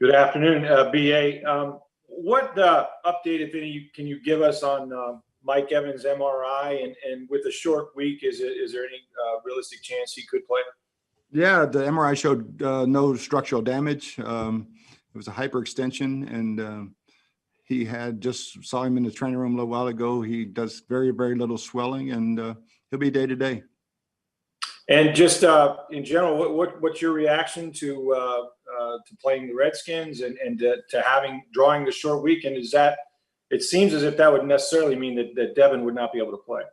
Good afternoon, BA. What update, if any, can you give us on Mike Evans' MRI? And with a short week, is there any realistic chance he could play? Yeah, the MRI showed no structural damage. It was a hyperextension, and he had just saw him in the training room a little while ago. He does very, very little swelling, and he'll be day to day. And just in general, what's your reaction to playing the Redskins and to drawing the short week? And is that, it seems as if that would necessarily mean that Devin would not be able to play.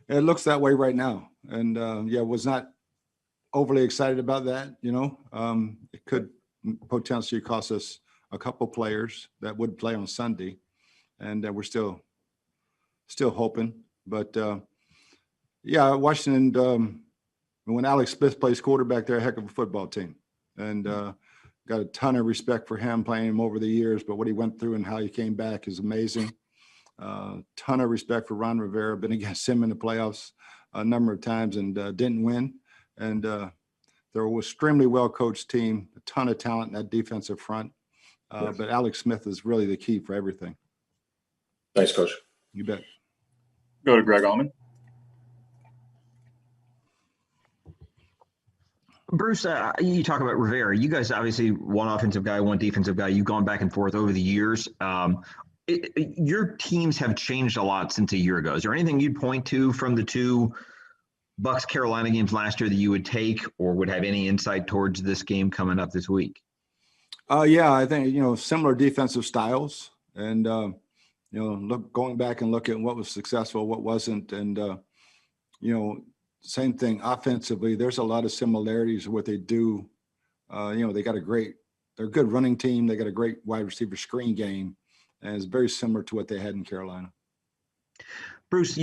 It looks that way right now, and was not overly excited about that. It could potentially cost us a couple players that would play on Sunday, and we're still hoping. But Washington. When Alex Smith plays quarterback, they're a heck of a football team, and got a ton of respect for him, playing him over the years. But what he went through and how he came back is amazing. Ton of respect for Ron Rivera. Been against him in the playoffs a number of times and didn't win. And they're an extremely well-coached team, a ton of talent in that defensive front. But Alex Smith is really the key for everything. Thanks, Coach. You bet. Go to Greg Allman. Bruce, you talk about Rivera. You guys obviously one offensive guy, one defensive guy. You've gone back and forth over the years. Your teams have changed a lot since a year ago. Is there anything you'd point to from the two Bucs-Carolina games last year that you would take or would have any insight towards this game coming up this week? I think, similar defensive styles and, going back and look at what was successful, what wasn't. And, same thing offensively. There's a lot of similarities of what they do. They're a good running team. They got a great wide receiver screen game, and it's very similar to what they had in Carolina. Bruce,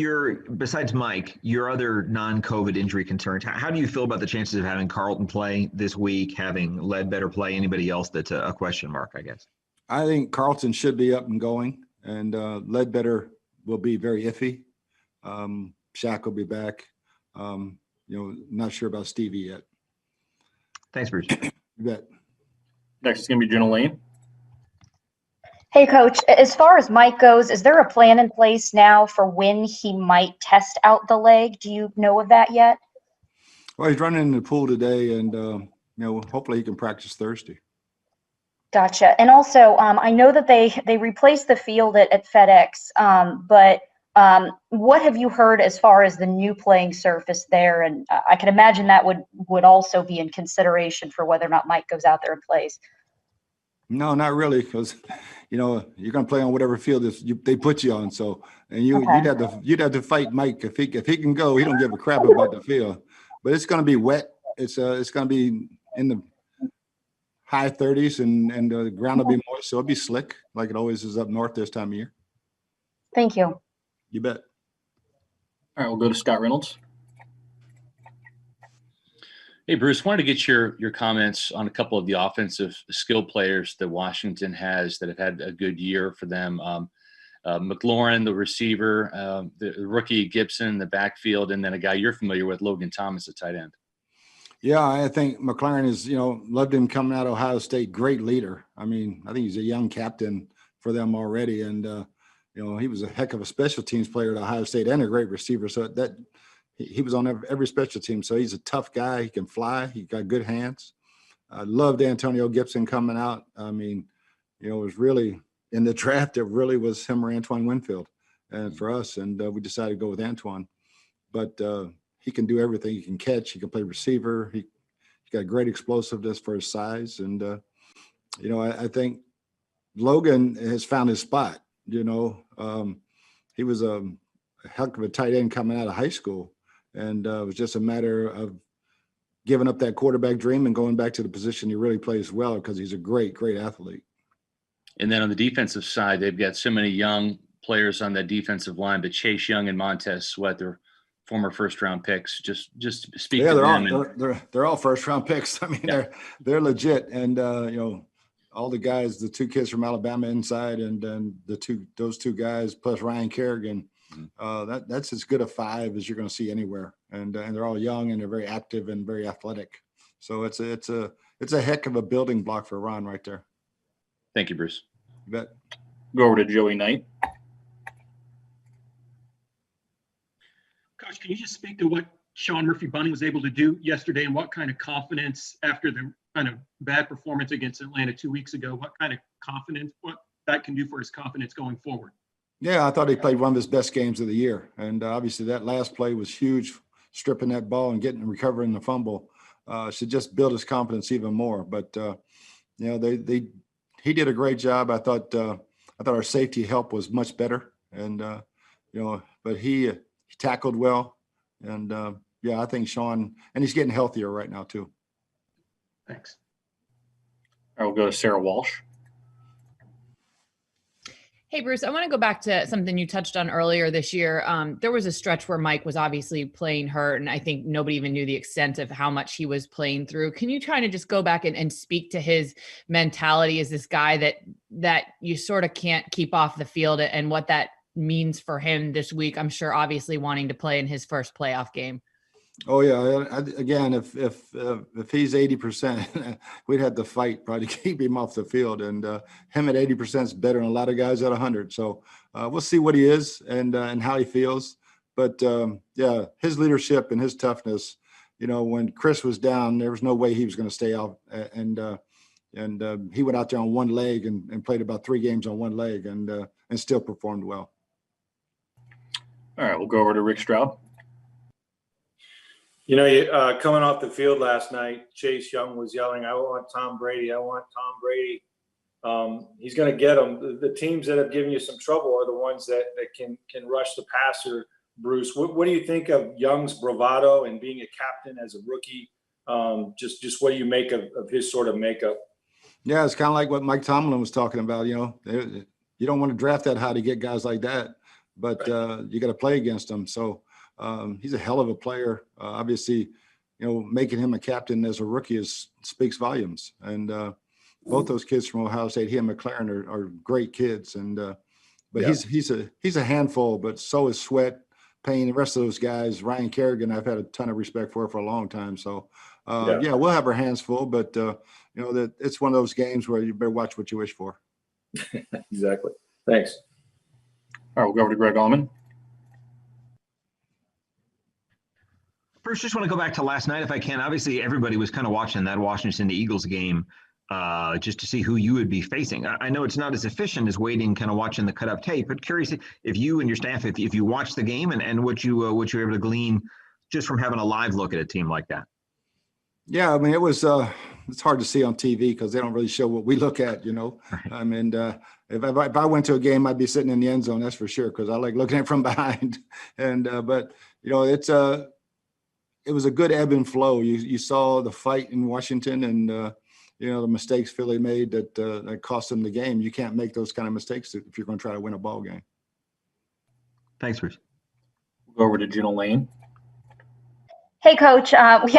besides Mike, your other non-COVID injury concerns, how do you feel about the chances of having Carlton play this week, having Ledbetter play? Anybody else that's a question mark, I guess? I think Carlton should be up and going, and Ledbetter will be very iffy. Shaq will be back. Not sure about Stevie yet. Thanks, Bruce. You bet. Next is going to be Jenna Lane. Hey, Coach, as far as Mike goes, is there a plan in place now for when he might test out the leg? Do you know of that yet? Well, he's running in the pool today, and, hopefully he can practice Thursday. Gotcha. And also, I know that they replaced the field at FedEx, but what have you heard as far as the new playing surface there? And I can imagine that would also be in consideration for whether or not Mike goes out there and plays. No, not really, because you're going to play on whatever field they put you on. So, and you'd have to fight Mike if he can go. He don't give a crap about the field, but it's going to be wet. It's going to be in the high 30s, and the ground will be moist, so it'll be slick like it always is up north this time of year. Thank you. You bet. All right, we'll go to Scott Reynolds. Hey, Bruce, wanted to get your comments on a couple of the offensive skill players that Washington has that have had a good year for them. McLaurin, the receiver, the rookie Gibson, the backfield, and then a guy you're familiar with, Logan Thomas, the tight end. Yeah, I think McLaurin is, loved him coming out of Ohio State. Great leader. I mean, I think he's a young captain for them already. And, he was a heck of a special teams player at Ohio State and a great receiver. So he was on every special team. So he's a tough guy. He can fly. He got good hands. I loved Antonio Gibson coming out. I mean, it was really in the draft, it really was him or Antoine Winfield and for us. And we decided to go with Antoine. But he can do everything. He can catch. He can play receiver. He got great explosiveness for his size. And, I think Logan has found his spot. He was a heck of a tight end coming out of high school. And it was just a matter of giving up that quarterback dream and going back to the position he really plays well because he's a great, great athlete. And then on the defensive side, they've got so many young players on that defensive line, but Chase Young and Montez Sweat, they're former first-round picks. Just speak to them. They're all first-round picks. I mean, they're legit. And, all the guys, the two kids from Alabama inside, and then those two guys plus Ryan Kerrigan, that's as good a five as you're going to see anywhere. And they're all young and they're very active and very athletic. So it's a heck of a building block for Ron right there. Thank you, Bruce. You bet. Go over to Joey Knight. Coach, can you just speak to what Sean Murphy-Bunting was able to do yesterday, and what kind of confidence after the kind of bad performance against Atlanta 2 weeks ago, what kind of confidence, what that can do for his confidence going forward? Yeah, I thought he played one of his best games of the year. And obviously that last play was huge, stripping that ball and recovering the fumble. Should just build his confidence even more. But, he did a great job. I thought our safety help was much better. And, but he tackled well. And, I think Sean, and he's getting healthier right now too. Thanks. All right, we'll go to Sarah Walsh. Hey, Bruce, I want to go back to something you touched on earlier this year. There was a stretch where Mike was obviously playing hurt, and I think nobody even knew the extent of how much he was playing through. Can you try to just go back and speak to his mentality as this guy that you sort of can't keep off the field, and what that means for him this week? I'm sure obviously wanting to play in his first playoff game. Oh yeah. Again, if he's 80%, we'd have to fight probably to keep him off the field. And him at 80% is better than a lot of guys at 100. So we'll see what he is and how he feels. But his leadership and his toughness. When Chris was down, there was no way he was going to stay out. And he went out there on one leg and played about 3 games on one leg and still performed well. All right, we'll go over to Rick Stroud. Coming off the field last night, Chase Young was yelling, "I want Tom Brady. I want Tom Brady." He's going to get them. The teams that have given you some trouble are the ones that can rush the passer. Bruce, what do you think of Young's bravado and being a captain as a rookie? Just what do you make of his sort of makeup? Yeah, it's kind of like what Mike Tomlin was talking about. You don't want to draft that high to get guys like that, but you got to play against them. So. He's a hell of a player. Obviously, making him a captain as a rookie speaks volumes. And both those kids from Ohio State, he and McLaren are great kids. And but he's a handful. But so is Sweat, Payne, the rest of those guys. Ryan Kerrigan, I've had a ton of respect for a long time. So we'll have our hands full. But that it's one of those games where you better watch what you wish for. Exactly. Thanks. All right, we'll go over to Greg Allman. First, just want to go back to last night if I can. Obviously, everybody was kind of watching that Washington Eagles game just to see who you would be facing. I know it's not as efficient as waiting, kind of watching the cut-up tape, but curious if you and your staff, if you watched the game and what you were able to glean just from having a live look at a team like that. Yeah, I mean, it was it's hard to see on TV because they don't really show what we look at, Right. I mean, if I went to a game, I'd be sitting in the end zone, that's for sure, because I like looking at it from behind. And but it was a good ebb and flow. You saw the fight in Washington and, the mistakes Philly made that cost them the game. You can't make those kind of mistakes if you're going to try to win a ball game. Thanks, Bruce. We'll go over to Jenna Lane. Hey, Coach. We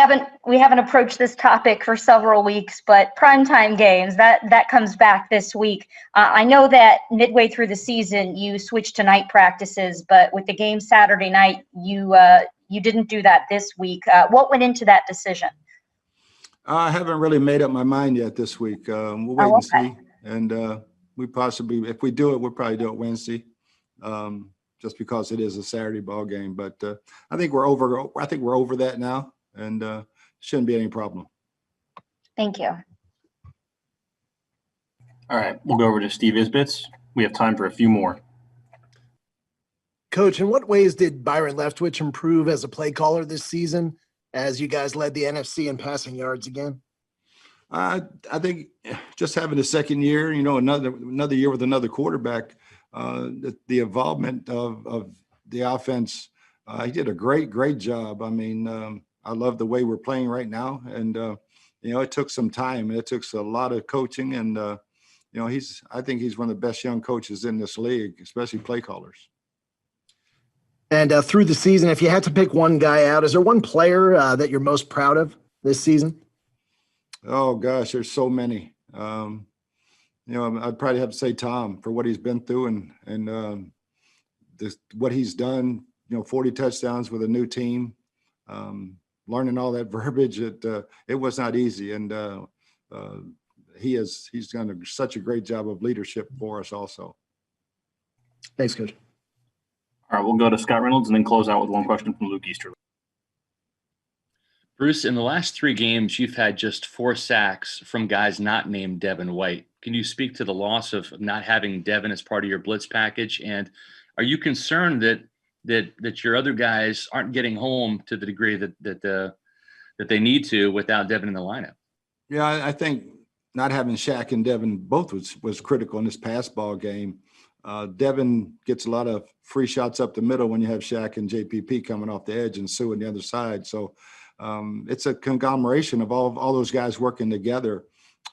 haven't approached this topic for several weeks, but primetime games that comes back this week. I know that midway through the season you switched to night practices, but with the game Saturday night, you didn't do that this week. What went into that decision? I haven't really made up my mind yet this week. We'll wait and see. And we possibly, if we do it, we'll probably do it Wednesday, just because it is a Saturday ball game. But I think we're over that now, and shouldn't be any problem. Thank you. All right, we'll go over to Steve Isbitz. We have time for a few more. Coach, in what ways did Byron Leftwich improve as a play caller this season as you guys led the NFC in passing yards again? I think just having a second year, another year with another quarterback, the involvement of the offense, he did a great job. I mean, I love the way we're playing right now. And, it took some time. It took a lot of coaching. And, I think he's one of the best young coaches in this league, especially play callers. And through the season, if you had to pick one guy out, is there one player that you're most proud of this season? Oh gosh, there's so many. I'd probably have to say Tom for what he's been through and what he's done. 40 touchdowns with a new team, learning all that verbiage. It was not easy, and he's done such a great job of leadership for us also. Thanks, Coach. All right, we'll go to Scott Reynolds and then close out with one question from Luke Easterly. Bruce, in the last 3 games, you've had just 4 sacks from guys not named Devin White. Can you speak to the loss of not having Devin as part of your blitz package? And are you concerned that your other guys aren't getting home to the degree that they need to without Devin in the lineup? Yeah, I think not having Shaq and Devin both was critical in this past ball game. Devin gets a lot of free shots up the middle when you have Shaq and JPP coming off the edge and Sue on the other side. So it's a conglomeration of all those guys working together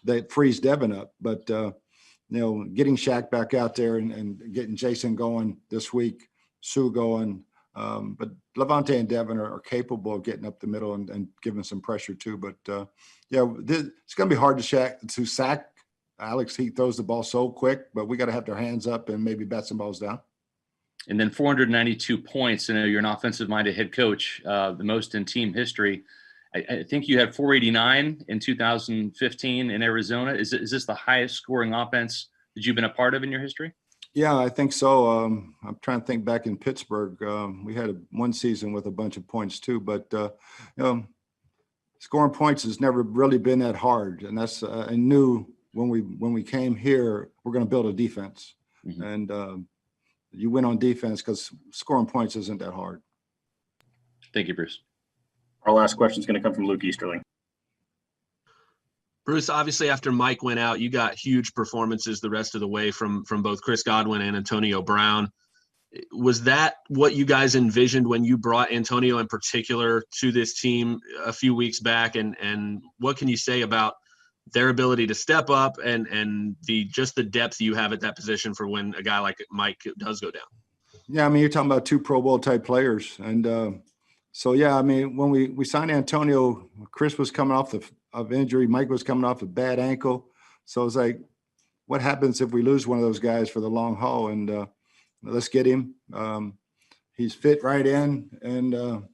that frees Devin up. But, getting Shaq back out there and getting Jason going this week, Sue going. But Levante and Devin are capable of getting up the middle and giving some pressure too. But, it's going to be hard to sack Alex. He throws the ball so quick, but we got to have their hands up and maybe bat some balls down. And then 492 points. You're an offensive-minded head coach, the most in team history. I think you had 489 in 2015 in Arizona. Is this the highest scoring offense that you've been a part of in your history? Yeah, I think so. I'm trying to think back in Pittsburgh. We had one season with a bunch of points too, but scoring points has never really been that hard. And that's I knew when we came here, we're going to build a defense, and you win on defense because scoring points isn't that hard. Thank you, Bruce. Our last question is going to come from Luke Easterling. Bruce, obviously after Mike went out, you got huge performances the rest of the way from both Chris Godwin and Antonio Brown. Was that what you guys envisioned when you brought Antonio in particular to this team a few weeks back? And what can you say about their ability to step up and the depth you have at that position for when a guy like Mike does go down? Yeah, I mean, you're talking about 2 Pro Bowl type players. And so, yeah, I mean, when we signed Antonio, Chris was coming off of injury. Mike was coming off a bad ankle. So it's like, what happens if we lose one of those guys for the long haul? And let's get him. He's fit right in. And,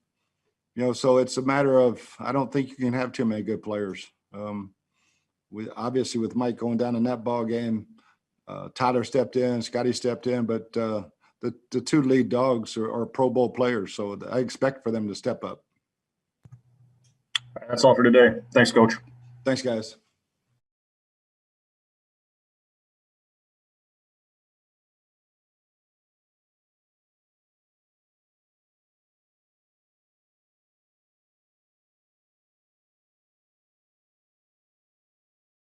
so it's a matter of, I don't think you can have too many good players. Obviously with Mike going down in that ball game, Tyler stepped in, Scotty stepped in, but the 2 lead dogs are Pro Bowl players. So I expect for them to step up. That's all for today. Thanks, Coach. Thanks, guys.